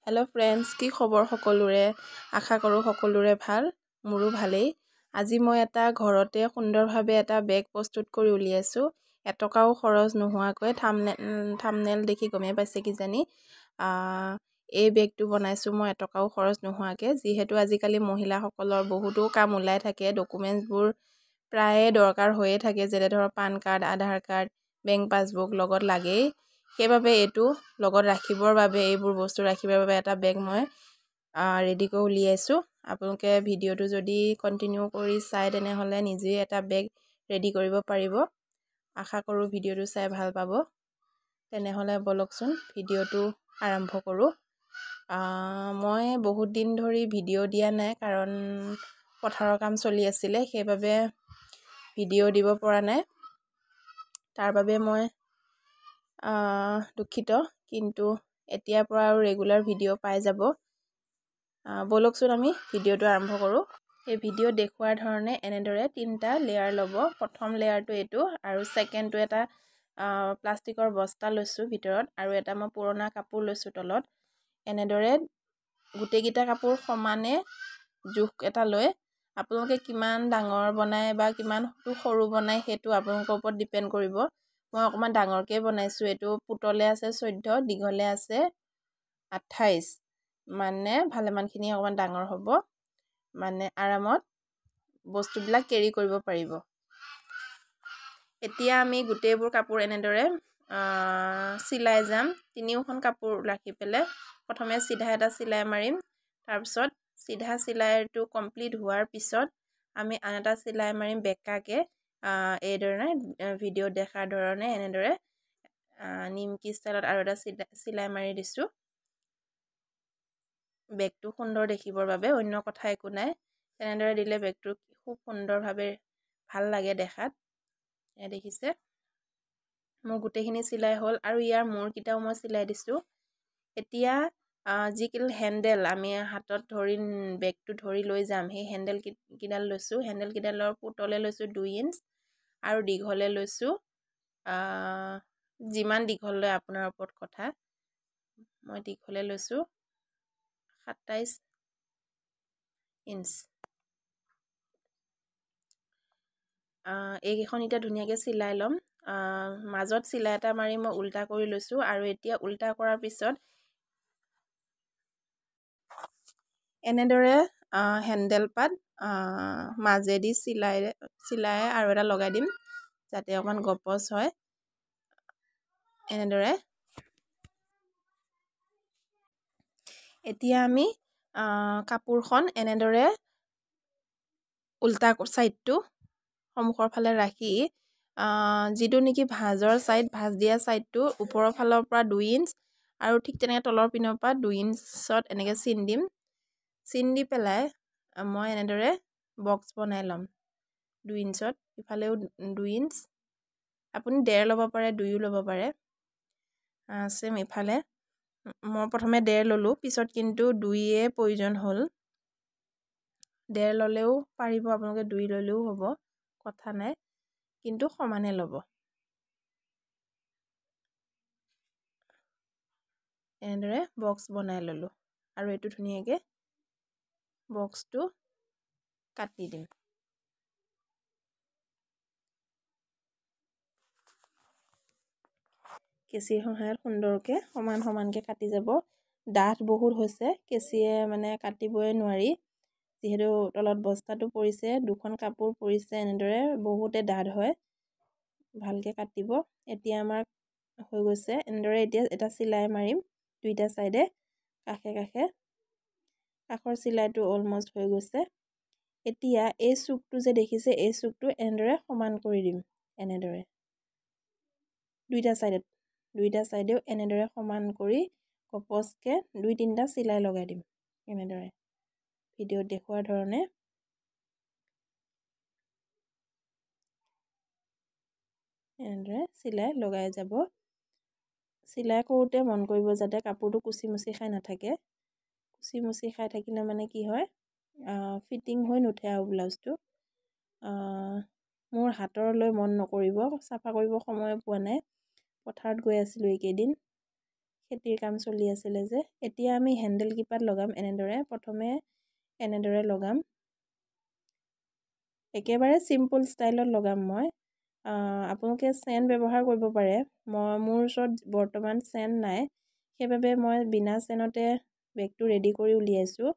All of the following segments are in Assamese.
হেল্ল' ফ্ৰেণ্ডছ, কি খবৰ সকলোৰে? আশা কৰোঁ সকলোৰে ভাল। মোৰো ভালেই। আজি মই এটা ঘৰতে সুন্দৰভাৱে এটা বেগ প্ৰস্তুত কৰি উলিয়াইছোঁ। এটকাও খৰচ নোহোৱাকৈ থাম্বনেইল দেখি গমেই পাইছে কিজানি। এই বেগটো বনাইছোঁ মই এটকাও খৰচ নোহোৱাকৈ, যিহেতু আজিকালি মহিলাসকলৰ বহুতো কাম ওলাই থাকে। ডকুমেণ্টছবোৰ প্ৰায়ে দৰকাৰ হৈয়ে থাকে, যেনে ধৰক পান কাৰ্ড, আধাৰ কাৰ্ড, বেংক পাছবুক লগত লাগেই। সেইবাবে এইটো লগত ৰাখিবৰ বাবে, এইবোৰ বস্তু ৰাখিবৰ বাবে এটা বেগ মই ৰেডি কৰি উলিয়াইছোঁ। আপোনালোকে ভিডিঅ'টো যদি কণ্টিনিউ কৰি চাই তেনেহ'লে নিজেই এটা বেগ ৰেডি কৰিব পাৰিব। আশা কৰোঁ ভিডিঅ'টো চাই ভাল পাব। তেনেহ'লে ব'লকচোন ভিডিঅ'টো আৰম্ভ কৰোঁ। মই বহুত দিন ধৰি ভিডিঅ' দিয়া নাই, কাৰণ পথাৰৰ কাম চলি আছিলে, সেইবাবে ভিডিঅ' দিব পৰা নাই। তাৰ বাবে মই দুখিত, কিন্তু এতিয়াৰ পৰা আৰু ৰেগুলাৰ ভিডিঅ' পাই যাব। ব'লকচোন আমি ভিডিঅ'টো আৰম্ভ কৰোঁ। এই ভিডিঅ'ত দেখুওৱাৰ ধৰণে এনেদৰে 3টা লেয়াৰ ল'ব। প্ৰথম লেয়াৰটো এইটো, আৰু ছেকেণ্ডটো এটা প্লাষ্টিকৰ বস্তা লৈছোঁ ভিতৰত, আৰু এটা মই পুৰণা কাপোৰ লৈছোঁ তলত। এনেদৰে গোটেইকেইটা কাপোৰ সমানে জোখ এটা লৈ, আপোনালোকে কিমান ডাঙৰ বনায় বা কিমান সৰু বনায় সেইটো আপোনালোকৰ ওপৰত ডিপেণ্ড কৰিব। মই অকণমান ডাঙৰকৈ বনাইছোঁ। এইটো পুতলে আছে 14, দীঘলে আছে 28, মানে ভালেমানখিনি অকণমান ডাঙৰ হ'ব, মানে আৰামত বস্তুবিলাক কেৰি কৰিব পাৰিব। এতিয়া আমি গোটেইবোৰ কাপোৰ এনেদৰে চিলাই যাম। 3খন কাপোৰ ৰাখি পেলাই প্ৰথমে চিধা এটা চিলাই মাৰিম। তাৰপিছত চিধা চিলাইটো কমপ্লিট হোৱাৰ পিছত আমি আন এটা চিলাই মাৰিম বেকাকৈ। এইধৰণে ভিডিঅ'ত দেখাৰ ধৰণে এনেদৰে নিমকি ষ্টাইলত আৰু এটা চিলাই মাৰি দিছোঁ, বেগটো সুন্দৰ দেখিবৰ বাবে। অন্য কথা একো নাই, তেনেদৰে দিলে বেগটো খুব সুন্দৰভাৱে ভাল লাগে দেখাত। দেখিছে মোৰ গোটেইখিনি চিলাই হ'ল, আৰু ইয়াৰ মূৰকেইটাও মই চিলাই দিছোঁ। এতিয়া যিকেইডাল হেণ্ডেল আমি হাতত ধৰি বেগটো ধৰি লৈ যাম, সেই হেণ্ডেল কেইডাল লৈছোঁ। হেণ্ডেল কেইডালৰ পুতলে লৈছোঁ 2 ইঞ্চ, আৰু দীঘলে লৈছোঁ যিমান দীঘল লয় আপোনাৰ ওপৰত কথা। মই দীঘলে লৈছোঁ 27 ইঞ্চ। এইকেইখন এতিয়া ধুনীয়াকৈ চিলাই ল'ম। মাজত চিলাই এটা মাৰি মই উল্টা কৰি লৈছোঁ, আৰু এতিয়া উল্টা কৰাৰ পিছত এনেদৰে হেণ্ডেল পাত মাজেদি চিলাই আৰু এটা লগাই দিম, যাতে অকণমান গপচ হয়। এনেদৰে এতিয়া আমি কাপোৰখন এনেদৰে উল্টা ছাইডটো সন্মুখৰ ফালে ৰাখি, যিটো নেকি ভাঁজৰ ছাইড, ভাঁজ দিয়া ছাইডটো ওপৰৰ ফালৰ পৰা 2 ইঞ্চ, আৰু ঠিক তেনেকৈ তলৰ পিনৰ পৰা 2 ইঞ্চত এনেকৈ চিন দিম। চিন দি পেলাই মই এনেদৰে বক্স বনাই ল'ম 2 ইঞ্চত। ইফালেও 2 ইঞ্চ, আপুনি 1.5 ল'ব পাৰে, 2ও ল'ব পাৰে। ছেম ইফালে মই প্ৰথমে 1.5 ল'লোঁ, পিছত কিন্তু 2য়ে প্ৰয়োজন হ'ল। 1.5 ল'লেও পাৰিব, আপোনালোকে 2 ল'লেও হ'ব, কথা নাই, কিন্তু সমানে ল'ব। এনেদৰে বক্স বনাই ল'লোঁ, আৰু এইটো ধুনীয়াকৈ বক্সটো কাটি দিম। কেঁচিৰ সহায়ত সুন্দৰকৈ সমানকৈ কাটি যাব। ডাঠ বহুত হৈছে, কেঁচিয়ে মানে কাটিবই নোৱাৰি, যিহেতু তলত বস্তাটো পৰিছে, 2খন কাপোৰ পৰিছে, এনেদৰে বহুতে ডাঠ হয়। ভালকৈ কাটিব। এতিয়া আমাৰ হৈ গৈছে। এনেদৰে এতিয়া এটা চিলাই মাৰিম 2টা ছাইডে, কাষে কাষে। কাষৰ চিলাইটো অলমষ্ট হৈ গৈছে। এতিয়া এই চুকটো যে দেখিছে, এই চুকটো এনেদৰে সমান কৰি দিম। এনেদৰে 2টা ছাইডেও এনেদৰে সমান কৰি গপচকৈ 2-3টা চিলাই লগাই দিম। এনেদৰে ভিডিঅ'ত দেখুওৱাৰ ধৰণে এনেদৰে চিলাই লগাই যাব। চিলাই কৰোঁতে মন কৰিব যাতে কাপোৰটো কুচি মুচি খাই নাথাকে। কুচি মুচি খাই থাকিলে মানে কি হয়, ফিটিং হৈ নুঠে আৰু ব্লাউজটো। মোৰ হাতৰলৈ মন নকৰিব, চাফা কৰিব সময় পোৱা নাই, পথাৰত গৈ আছিলোঁ এইকেইদিন, খেতিৰ কাম চলি আছিলে যে। এতিয়া আমি হেণ্ডেল কিপাত লগাম এনেদৰে। প্ৰথমে এনেদৰে লগাম। একেবাৰে চিম্পুল ষ্টাইলত লগাম মই। আপোনালোকে চেন ব্যৱহাৰ কৰিব পাৰে। মোৰ ওচৰত বৰ্তমান চেন নাই, সেইবাবে মই বিনা চেনতে বেগটো ৰেডি কৰি উলিয়াইছোঁ।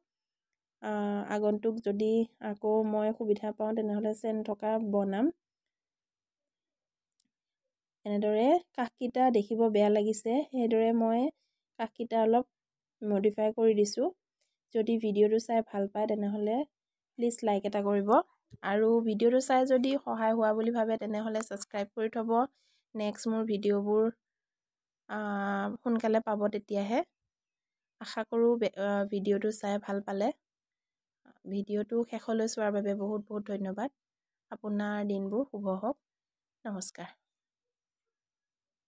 আগন্তুক যদি আকৌ মই সুবিধা পাওঁ তেনেহ'লে চেন থকা বনাম। এনেদৰে কাষকেইটা দেখিব বেয়া লাগিছে, সেইদৰে মই কাষকেইটা অলপ মডিফাই কৰি দিছোঁ। যদি ভিডিঅ'টো চাই ভাল পায় তেনেহ'লে প্লিজ লাইক এটা কৰিব। আৰু ভিডিঅ'টো চাই যদি সহায় হোৱা বুলি ভাবে তেনেহ'লে ছাবস্ক্ৰাইব কৰি থ'ব। নেক্সট মোৰ ভিডিঅ'বোৰ সোনকালে পাব তেতিয়াহে। আশা কৰোঁ ভিডিঅ'টো চাই ভাল পালে। ভিডিঅ'টো শেষলৈ চোৱাৰ বাবে বহুত বহুত ধন্যবাদ। আপোনাৰ দিনবোৰ শুভ হওক। নমস্কাৰ।